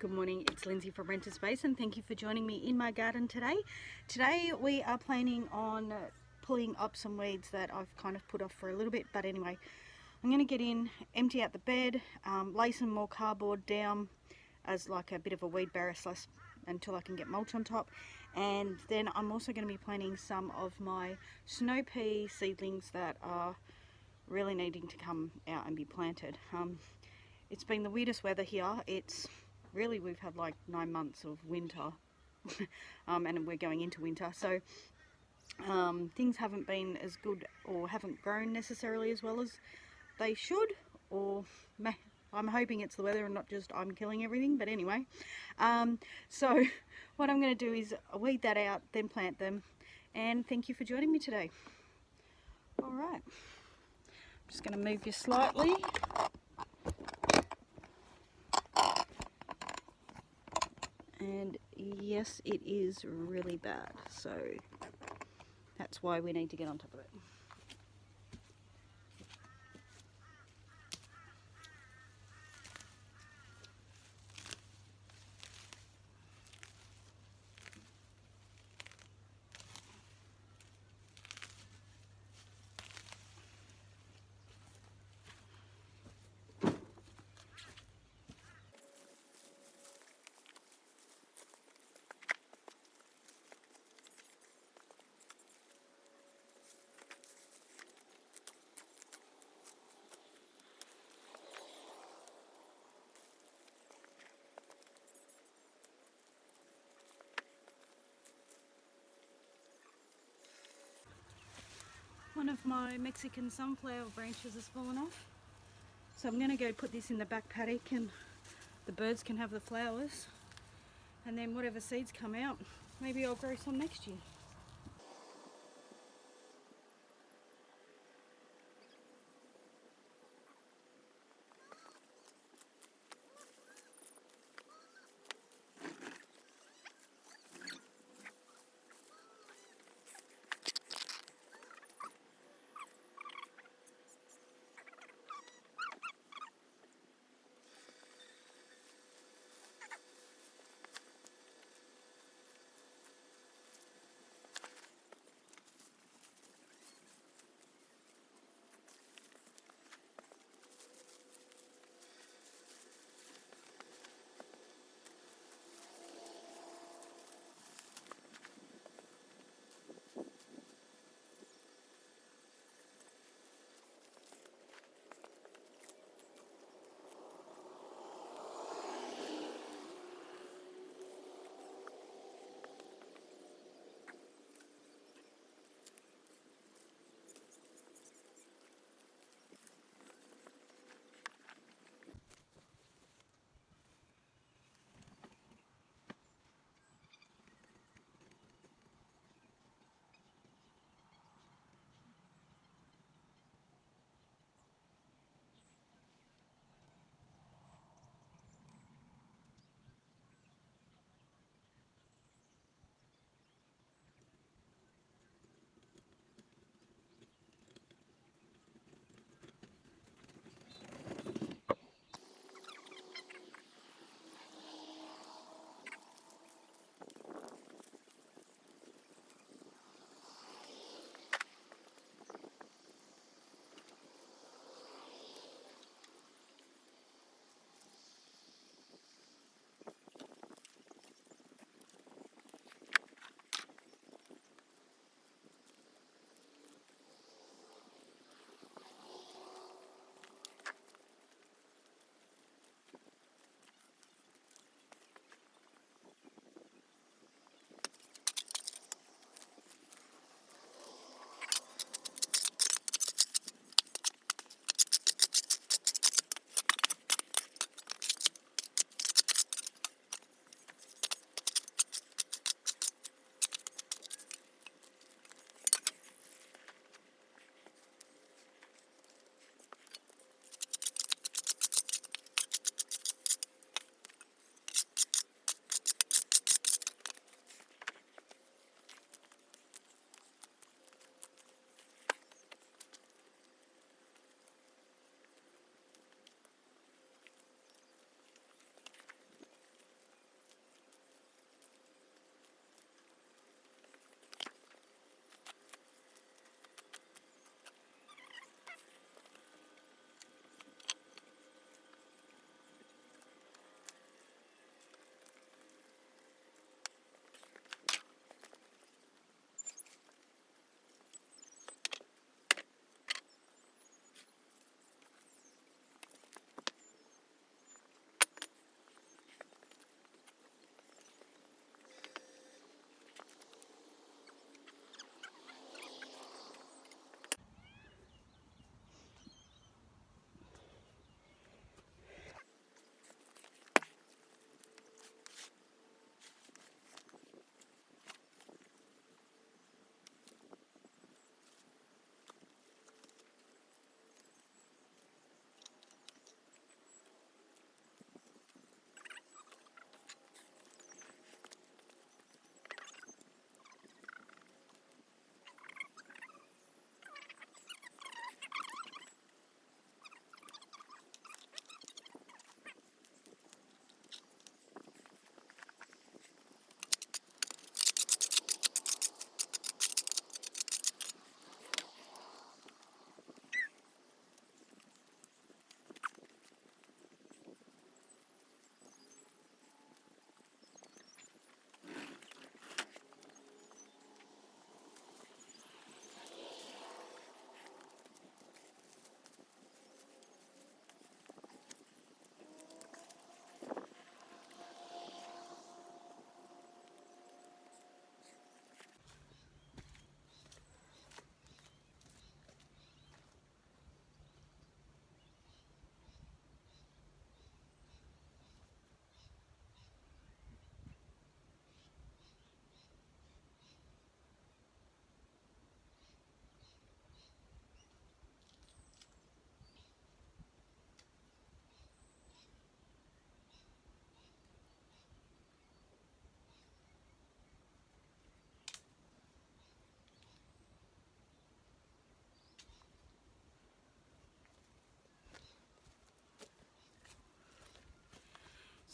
Good morning, it's Lindsay from Rented Space and thank you for joining me in my garden today. Today we are planning on pulling up some weeds that I've kind of put off for a little bit, but anyway, I'm going to get in, empty out the bed, lay some more cardboard down as like a bit of a weed barrier slash until I can get mulch on top, and then I'm also going to be planting some of my snow pea seedlings that are really needing to come out and be planted. It's been the weirdest weather here. We've had like 9 months of winter and we're going into winter, so things haven't been as good or haven't grown necessarily as well as they should, or I'm hoping it's the weather and not just I'm killing everything, but anyway. So what I'm going to do is weed that out, then plant them, and thank you for joining me today. Alright, I'm just going to move you slightly. And yes, it is really bad, so that's why we need to get on top of it. One of my Mexican sunflower branches has fallen off, so I'm going to go put this in the back paddock and the birds can have the flowers, and then whatever seeds come out, maybe I'll grow some next year.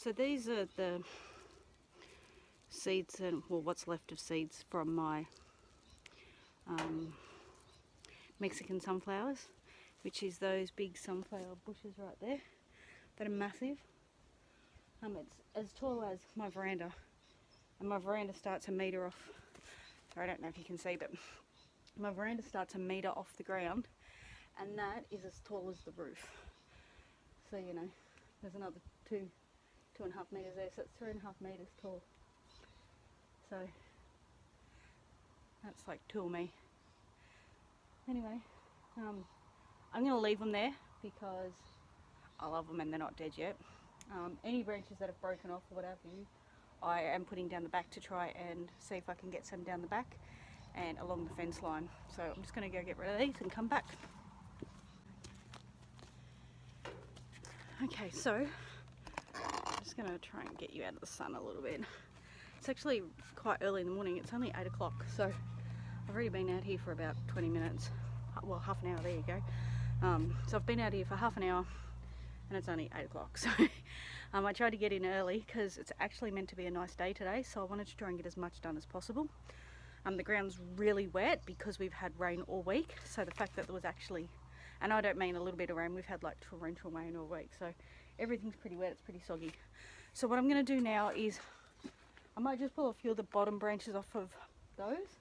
So these are the seeds, and well, what's left of seeds from my Mexican sunflowers, which is those big sunflower bushes right there that are massive. It's as tall as my veranda, and my veranda starts a metre off. Sorry, I don't know if you can see, but my veranda starts a metre off the ground, and that is as tall as the roof. So you know, there's another 2.5 metres there, so it's 3.5 metres tall. So that's like two of me. Anyway, I'm going to leave them there because I love them and they're not dead yet. Any branches that have broken off or what have you, I am putting down the back to try and see if I can get some down the back and along the fence line. So I'm just going to go get rid of these and come back. Okay, so I'm just going to try and get you out of the sun a little bit. It's actually quite early in the morning. It's only 8 o'clock, so I've already been out here for about 20 minutes. Well, half an hour, there you go. So I've been out here for half an hour and it's only 8 o'clock. So I tried to get in early because it's actually meant to be a nice day today, so I wanted to try and get as much done as possible. The ground's really wet because we've had rain all week, so the fact that there was actually, and I don't mean a little bit of rain, we've had like torrential rain all week, so everything's pretty wet, it's pretty soggy. So what I'm going to do now is I might just pull a few of the bottom branches off of those,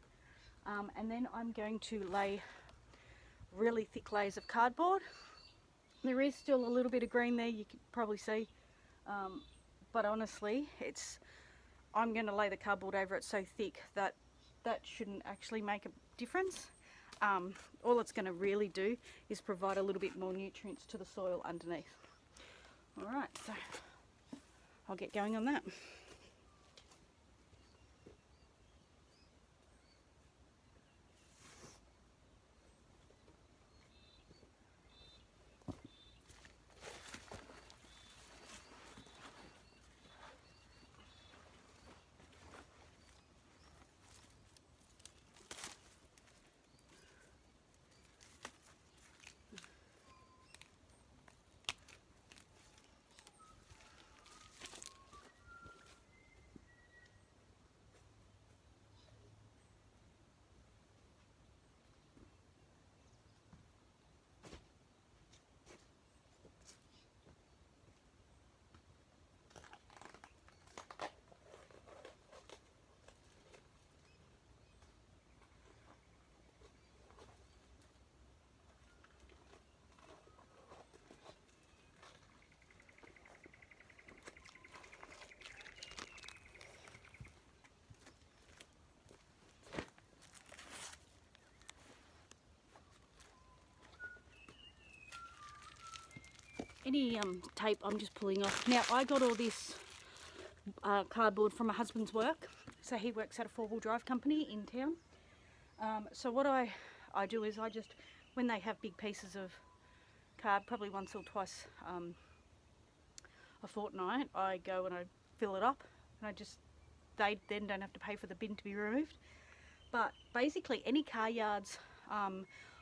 and then I'm going to lay really thick layers of cardboard. There is still a little bit of green there, you can probably see, but honestly I'm going to lay the cardboard over it so thick that that shouldn't actually make a difference. All it's going to really do is provide a little bit more nutrients to the soil underneath. Alright, so I'll get going on that. Any tape I'm just pulling off. Now I got all this cardboard from my husband's work, so he works at a 4-wheel drive company in town. So what I do is I just, when they have big pieces of card, probably once or twice a fortnight, I go and I fill it up, and they then don't have to pay for the bin to be removed. But basically any car yards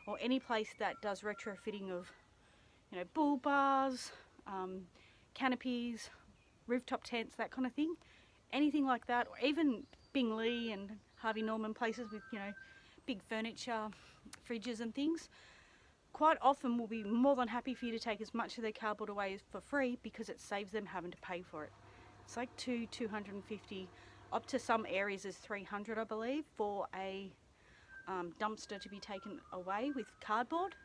or any place that does retrofitting of, you know, bull bars, canopies, rooftop tents, that kind of thing, anything like that, or even Bingley and Harvey Norman places with, you know, big furniture, fridges and things, quite often will be more than happy for you to take as much of their cardboard away for free because it saves them having to pay for it. It's like $250, up to some areas is $300, I believe, for a dumpster to be taken away with cardboard.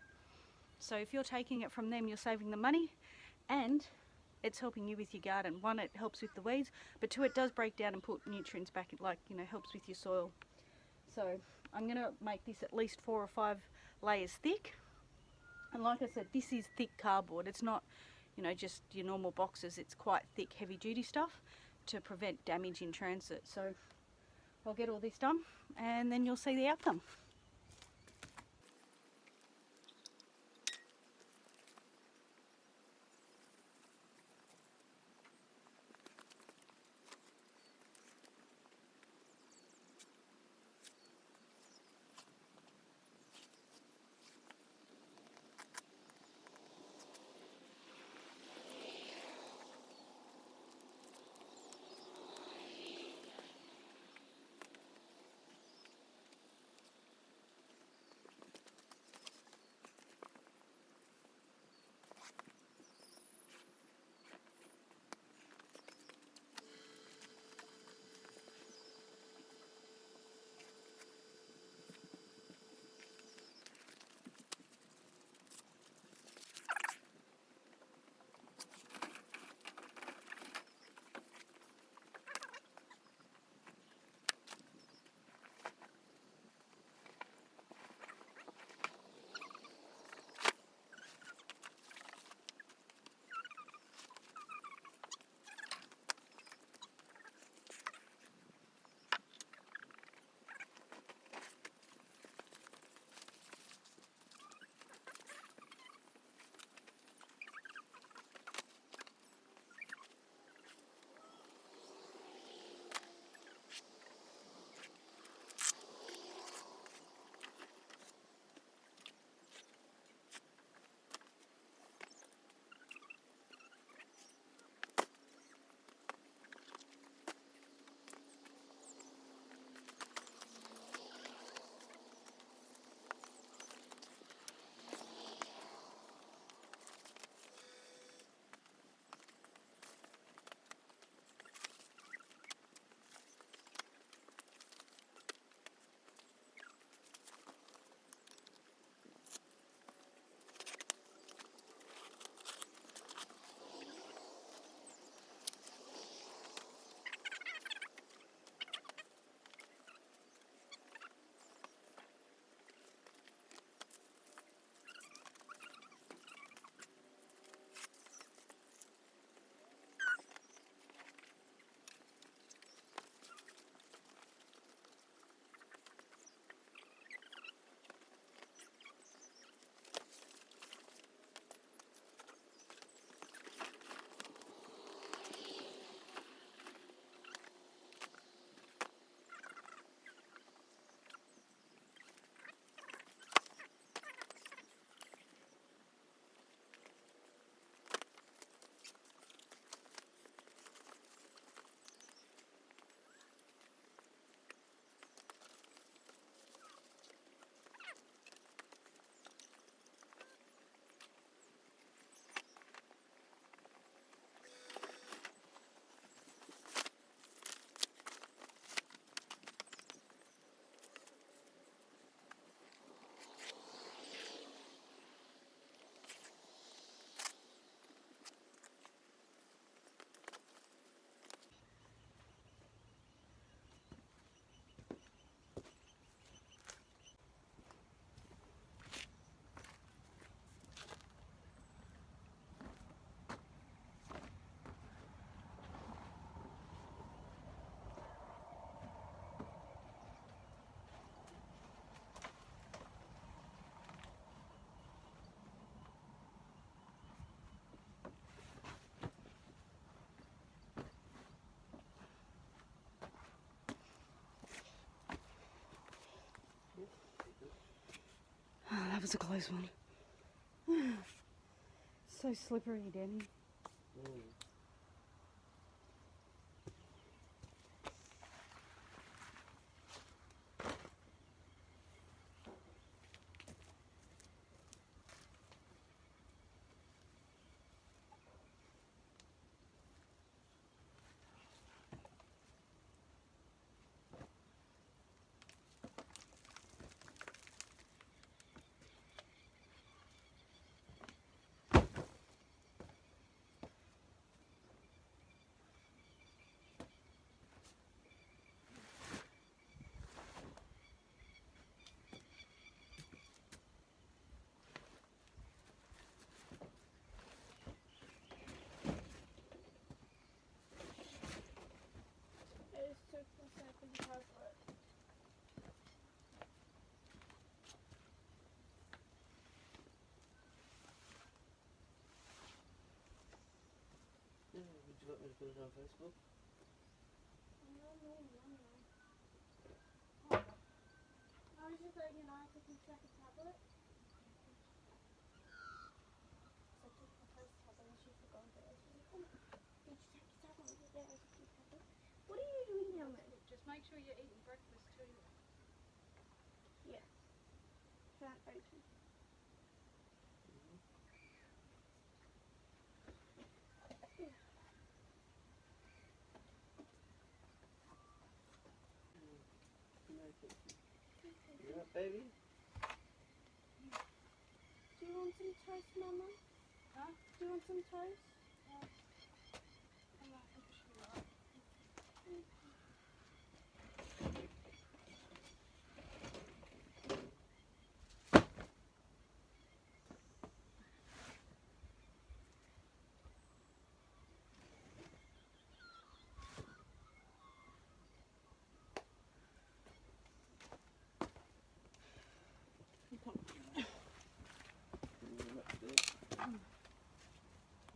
So if you're taking it from them, you're saving the money, and it's helping you with your garden. One, it helps with the weeds, but two, it does break down and put nutrients back, like, you know, helps with your soil. So I'm going to make this at least 4 or 5 layers thick. And like I said, this is thick cardboard. It's not, you know, just your normal boxes. It's quite thick, heavy duty stuff to prevent damage in transit. So I'll get all this done and then you'll see the outcome. that was a close one. So slippery, Danny. Would you like me to put it on Facebook? No. I was just letting you know I could check a tablet. So I took the first tablet and she forgot it. She was like, oh, did you check your tablet? Yeah, I took your tablet. What are you doing down there? Just make sure you're eating breakfast too. Yeah. Can't open. You up, baby? Do you want some toast, Mama? Huh? Do you want some toast?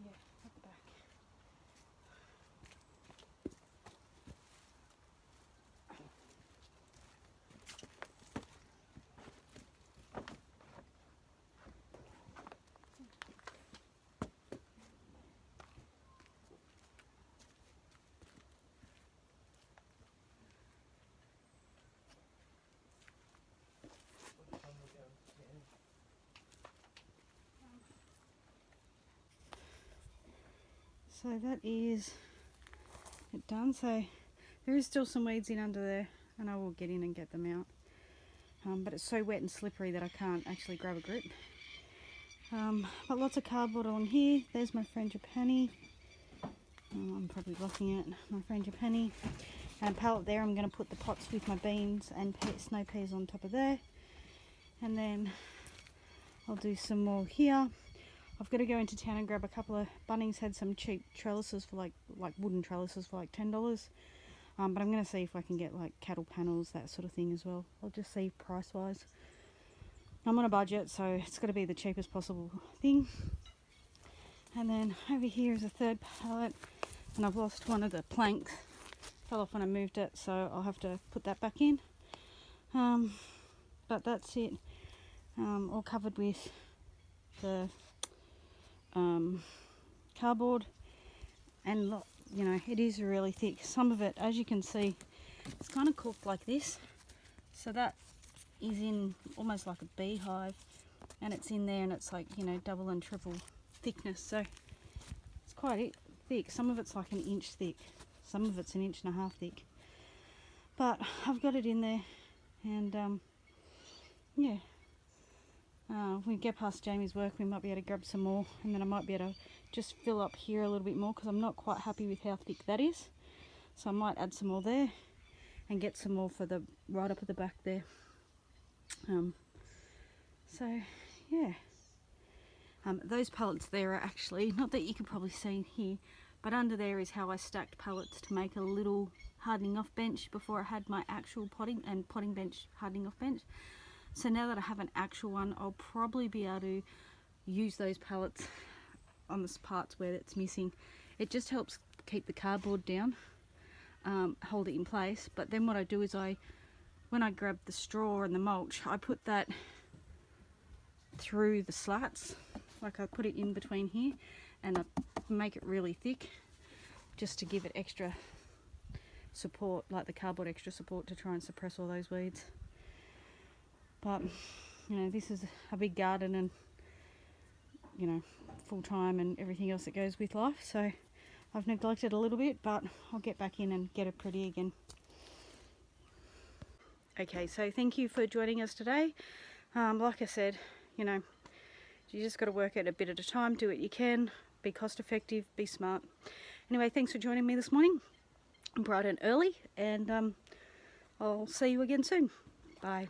Yeah, at the back. So that is it done. So there is still some weeds in under there and I will get in and get them out. But it's so wet and slippery that I can't actually grab a grip. But lots of cardboard on here. There's my frangipani. I'm probably blocking it. My frangipani. And pallet there. I'm going to put the pots with my beans and snow peas on top of there. And then I'll do some more here. I've got to go into town and grab a couple of... Bunnings had some cheap trellises for like wooden trellises for like $10. But I'm going to see if I can get like cattle panels, that sort of thing as well. I'll just see price wise. I'm on a budget, so it's got to be the cheapest possible thing. And then over here is a third pallet, and I've lost one of the planks. Fell off when I moved it, so I'll have to put that back in. But that's it. All covered with the cardboard, and look, you know, it is really thick. Some of it, as you can see, it's kind of cooked like this, so that is in almost like a beehive, and it's in there and it's like, you know, double and triple thickness, so it's quite thick. Some of it's like an inch thick, some of it's an inch and a half thick, but I've got it in there. And yeah, when we get past Jamie's work we might be able to grab some more, and then I might be able to just fill up here a little bit more because I'm not quite happy with how thick that is, so I might add some more there and get some more for the right up at the back there. So yeah, those pallets there are actually, not that you can probably see here, but under there is how I stacked pallets to make a little hardening off bench before I had my actual potting bench hardening off bench. So now that I have an actual one, I'll probably be able to use those pallets on the parts where it's missing. It just helps keep the cardboard down, hold it in place. But then what I do is when I grab the straw and the mulch, I put that through the slats. Like I put it in between here and I make it really thick just to give it extra support, like the cardboard extra support to try and suppress all those weeds. But you know, this is a big garden and you know, full time and everything else that goes with life, so I've neglected a little bit, but I'll get back in and get it pretty again. Okay, so thank you for joining us today. Like I said, you know, you just got to work it a bit at a time, do what you can, be cost effective, be smart. Anyway, thanks for joining me this morning, bright and early, and I'll see you again soon. Bye.